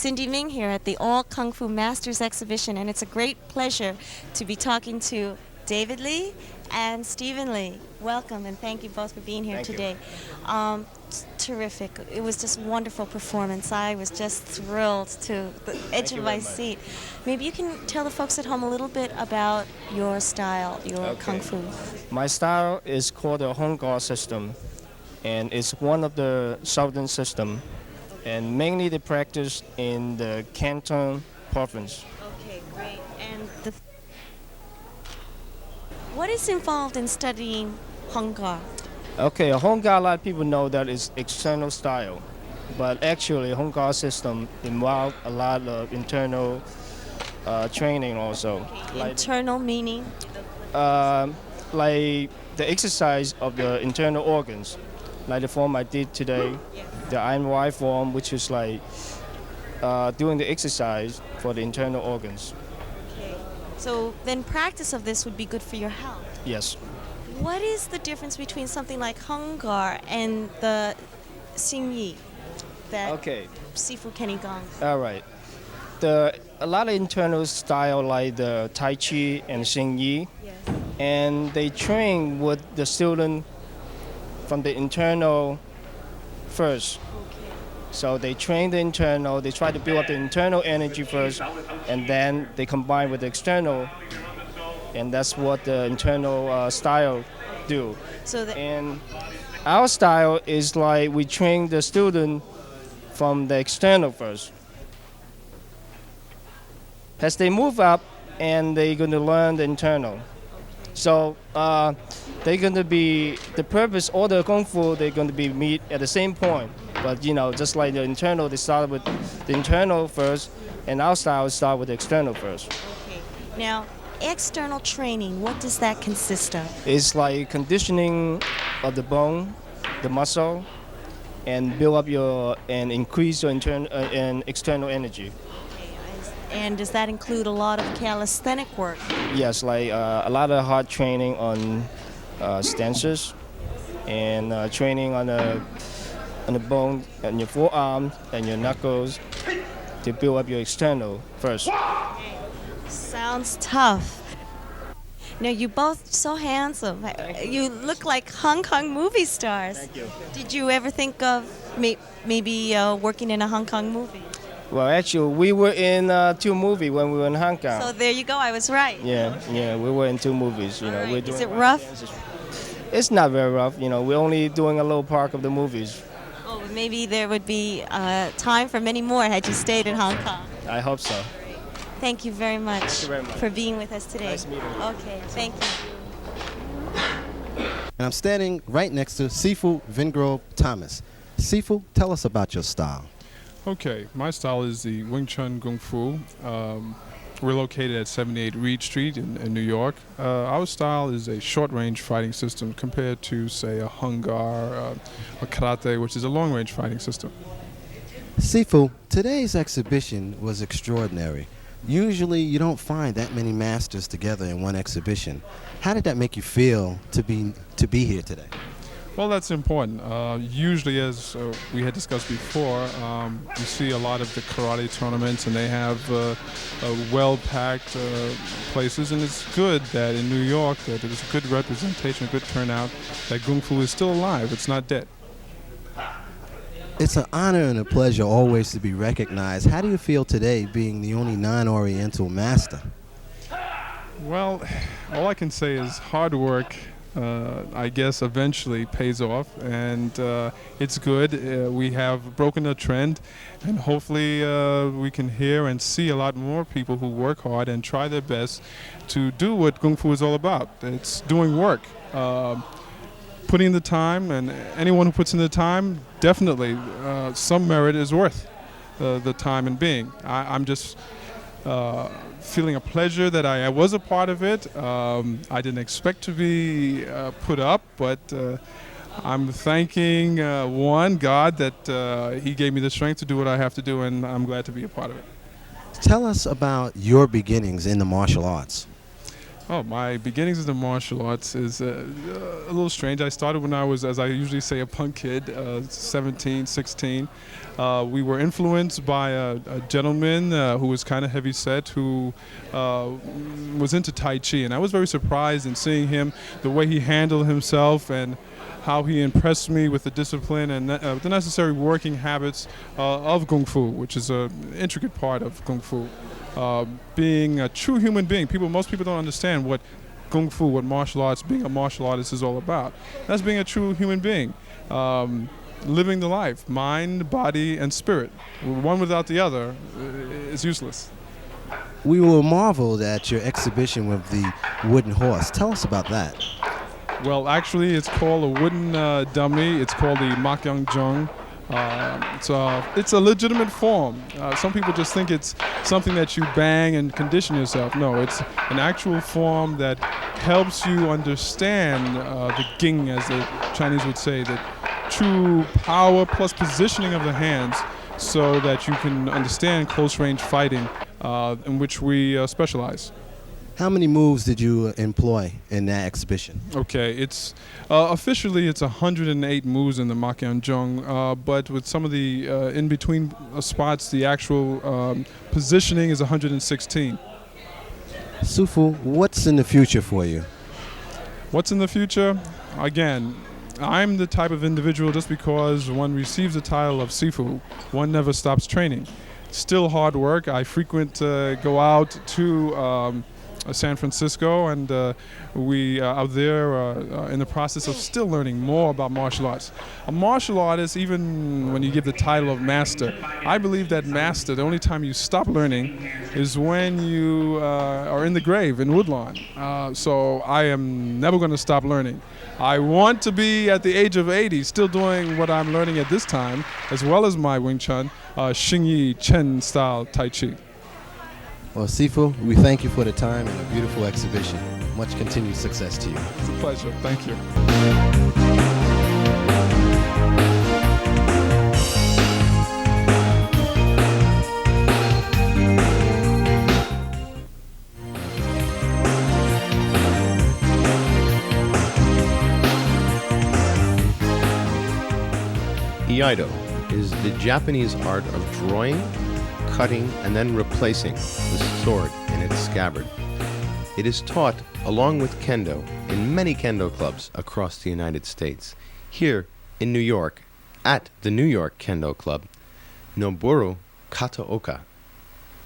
Cindy Ming here at the All Kung Fu Masters exhibition, and it's a great pleasure to be talking to David Lee and Stephen Lee. Welcome, and thank you both for being here today. Terrific. It was just a wonderful performance. I was just thrilled to the edge of my seat. Maybe you can tell the folks at home a little bit about your style, your Kung Fu. My style is called the Hung Gar system, and it's one of the southern system, and mainly they practice in the Canton province. Okay, great. And what is involved in studying Hung Gar? Okay, a Hung Gar, a lot of people know that it's external style, but actually Hung Gar system involves a lot of internal training also. Okay. Like, internal meaning? Like the exercise of the internal organs, like the form I did today, the INY form, which is like doing the exercise for the internal organs. Okay. So then practice of this would be good for your health? Yes. What is the difference between something like Hung Gar and the Xingyi, that Sifu Kenigang? All right. A lot of internal style like the Tai Chi and Xingyi, and they train with the student from the internal first. Okay. So they train the internal, they try to build up the internal energy first, and then they combine with the external, and that's what the internal style do. And our style is like we train the student from the external first. As they move up, and they're going to learn the internal. So they're going to be, the purpose, all the Kung Fu, they're going to be meet at the same point. But you know, just like the internal, they start with the internal first, and our style start with the external first. Okay. Now, external training, what does that consist of? It's like conditioning of the bone, the muscle, and build up and increase your internal and external energy. And does that include a lot of calisthenic work? Yes, like a lot of hard training on stances, and training on the bone and your forearm and your knuckles to build up your external first. Sounds tough. Now, you're both so handsome. You look like Hong Kong movie stars. Thank you. Did you ever think of maybe working in a Hong Kong movie? Well, actually, we were in 2 movies when we were in Hong Kong. So there you go, I was right. Yeah, we were in 2 movies. You know, right. we're doing. Is it rough? It's not very rough. You know, we're only doing a little part of the movies. Oh, maybe there would be time for many more had you stayed in Hong Kong. I hope so. Thank you very much, for being with us today. Nice meeting you. Okay, thank you. And I'm standing right next to Sifu Vingrove Thomas. Sifu, tell us about your style. Okay, my style is the Wing Chun Kung Fu. We're located at 78 Reed Street in New York. Our style is a short-range fighting system compared to, say, a Hung Gar or Karate, which is a long-range fighting system. Sifu, today's exhibition was extraordinary. Usually you don't find that many masters together in one exhibition. How did that make you feel to be here today? Well, that's important. Usually, as we had discussed before, you see a lot of the karate tournaments, and they have well-packed places, and it's good that in New York that there's a good representation, a good turnout, that Kung Fu is still alive. It's not dead. It's an honor and a pleasure always to be recognized. How do you feel today being the only non-Oriental master? Well, all I can say is hard work, I guess, eventually pays off, and it's good. We have broken a trend, and hopefully we can hear and see a lot more people who work hard and try their best to do what Kung Fu is all about. It's doing work. Putting in the time, and anyone who puts in the time, definitely some merit is worth the time and being. I'm just feeling a pleasure that I was a part of it. I didn't expect to be put up, but I'm thanking God that he gave me the strength to do what I have to do, and I'm glad to be a part of it. Tell us about your beginnings in the martial arts. Oh, my beginnings in the martial arts is a little strange. I started when I was, as I usually say, a punk kid, 17, 16. We were influenced by a gentleman who was kind of heavy set, who was into Tai Chi. And I was very surprised in seeing him, the way he handled himself and how he impressed me with the discipline and the necessary working habits of Kung Fu, which is an intricate part of Kung Fu. Being a true human being. Most people don't understand what Kung Fu, what martial arts, being a martial artist is all about. That's being a true human being. Living the life, mind, body, and spirit. One without the other is useless. We were marveled at your exhibition with the wooden horse. Tell us about that. Well, actually, it's called a wooden dummy. It's called the Makyang. It's a legitimate form. Some people just think it's something that you bang and condition yourself. No, it's an actual form that helps you understand the ging, as the Chinese would say, the true power plus positioning of the hands, so that you can understand close-range fighting, in which we specialize. How many moves did you employ in that exhibition? Okay, it's officially it's 108 moves in the Makyang, but with some of the in-between spots, the actual positioning is 116. Sifu, what's in the future for you? What's in the future? Again, I'm the type of individual, just because one receives the title of Sifu, one never stops training. Still hard work. I frequent go out to San Francisco, and we out there in the process of still learning more about martial arts. A martial artist, even when you give the title of master, I believe that master, the only time you stop learning is when you are in the grave in Woodlawn. So I am never going to stop learning. I want to be at the age of 80 still doing what I'm learning at this time, as well as my Wing Chun, Xingyi Chen style Tai Chi. Well, Sifu, we thank you for the time and a beautiful exhibition. Much continued success to you. It's a pleasure. Thank you. Iaido is the Japanese art of drawing, cutting, and then replacing the sword in its scabbard. It is taught along with Kendo in many Kendo clubs across the United States. Here in New York, at the New York Kendo Club, Noboru Kataoka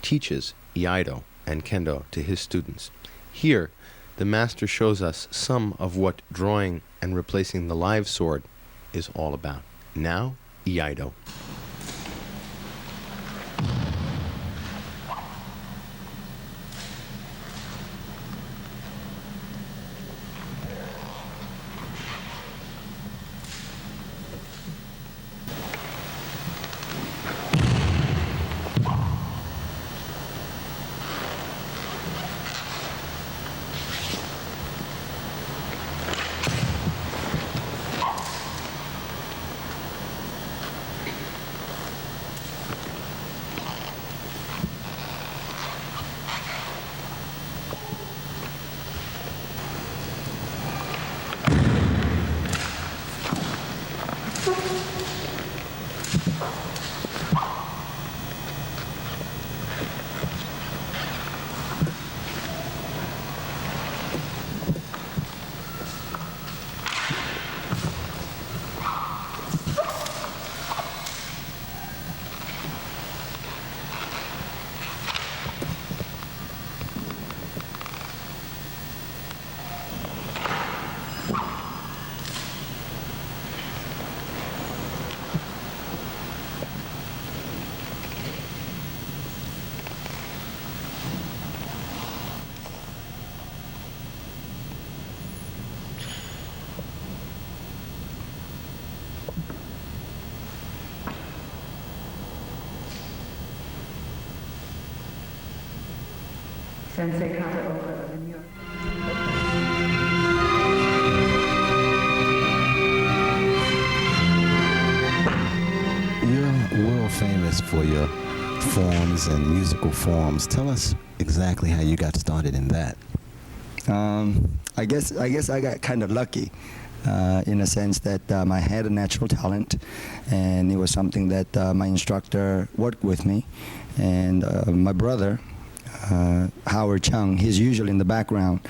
teaches Iaido and Kendo to his students. Here, the master shows us some of what drawing and replacing the live sword is all about. Now, Iaido. Sensei Kataoka of New York. You're world famous for your forms and musical forms. Tell us exactly how you got started in that. I guess I got kind of lucky in a sense that I had a natural talent, and it was something that my instructor worked with me. And my brother, Howard Chung, he's usually in the background,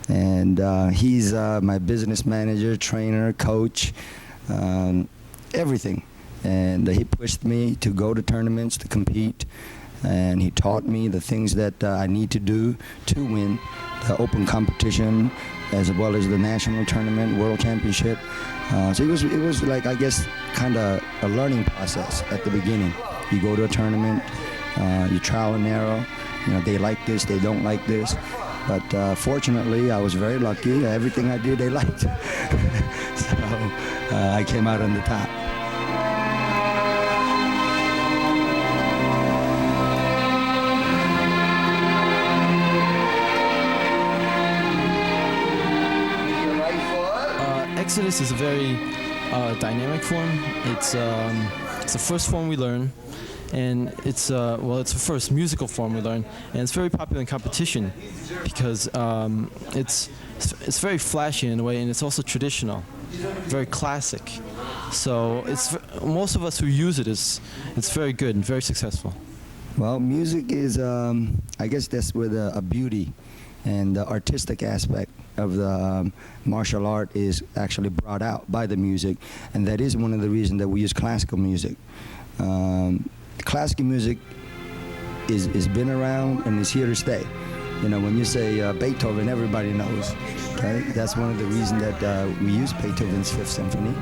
and he's my business manager, trainer, coach, everything. And he pushed me to go to tournaments, to compete, and he taught me the things that I need to do to win the open competition, as well as the national tournament, world championship. So it was like, I guess, kind of a learning process at the beginning. You go to a tournament, you trial and error. You know, they like this, they don't like this. But fortunately, I was very lucky. Everything I did, they liked. So I came out on the top. Exodus is a very dynamic form. It's the first form we learn, and it's the first musical form we learn, and it's very popular in competition because it's very flashy in a way, and it's also traditional, very classic. So most of us who use it's very good and very successful. Well, music is, I guess that's where a beauty and the artistic aspect of the martial art is actually brought out by the music, and that is one of the reasons that we use classical music. Classical music is been around and is here to stay. You know, when you say Beethoven, everybody knows. Okay? That's one of the reasons that we use Beethoven's Fifth Symphony,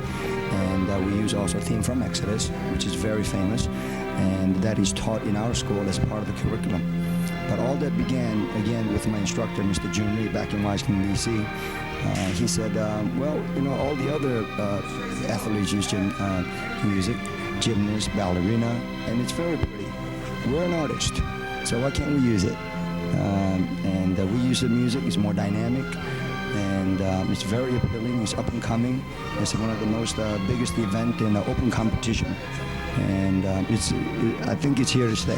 and we use also a theme from Exodus, which is very famous, and that is taught in our school as part of the curriculum. But all that began, again, with my instructor, Mr. Jun Lee, back in Washington, D.C. He said, well, you know, all the other athletes use music, gymnast, ballerina, and it's very pretty. We're an artist, so why can't we use it? And we use the music. It's more dynamic, and it's very appealing. It's up and coming. It's one of the most biggest event in the open competition, and I think it's here to stay.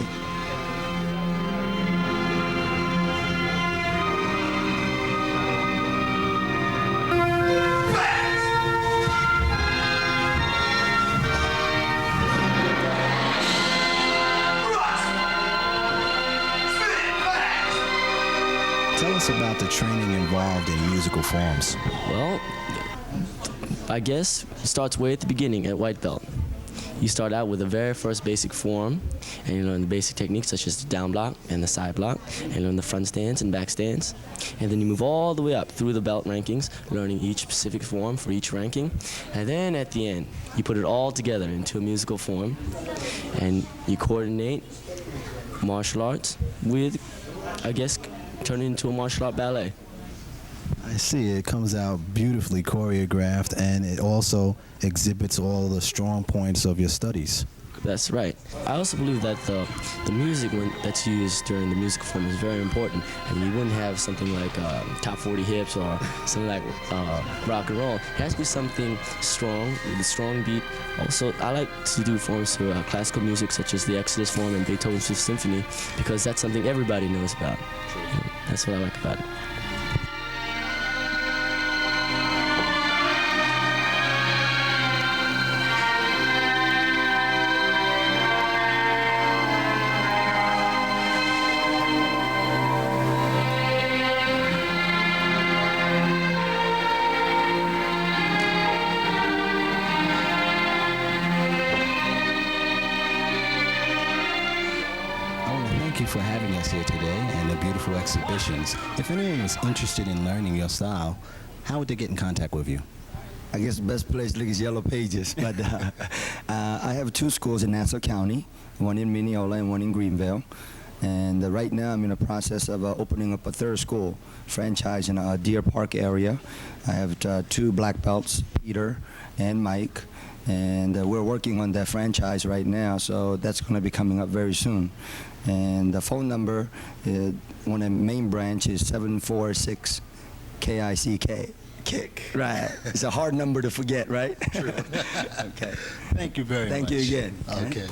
Tell us about the training involved in musical forms. Well, I guess it starts way at the beginning at white belt. You start out with the very first basic form, and you learn the basic techniques such as the down block and the side block, and you learn the front stance and back stance. And then you move all the way up through the belt rankings, learning each specific form for each ranking. And then at the end, you put it all together into a musical form, and you coordinate martial arts with, I guess, turn it into a martial art ballet. I see. It comes out beautifully choreographed, and it also exhibits all the strong points of your studies. That's right. I also believe that the music that's used during the music form is very important. I mean, you wouldn't have something like top 40 hips or something like rock and roll. It has to be something strong, with a strong beat. Also, I like to do forms for classical music, such as the Exodus form and Beethoven's Fifth Symphony, because that's something everybody knows about. That's what I like about it. For having us here today and the beautiful exhibitions. If anyone is interested in learning your style, how would they get in contact with you? I guess the best place to look is Yellow Pages. But I have two schools in Nassau County, one in Mineola and one in Greenville. And right now I'm in the process of opening up a third school franchise in a Deer Park area. I have two black belts, Peter and Mike. And we're working on that franchise right now, so that's going to be coming up very soon. And the phone number, one of the main branch is 746 KICK. Kick. Right. It's a hard number to forget, right? True. Okay. Thank you very much. Thank you again. Okay.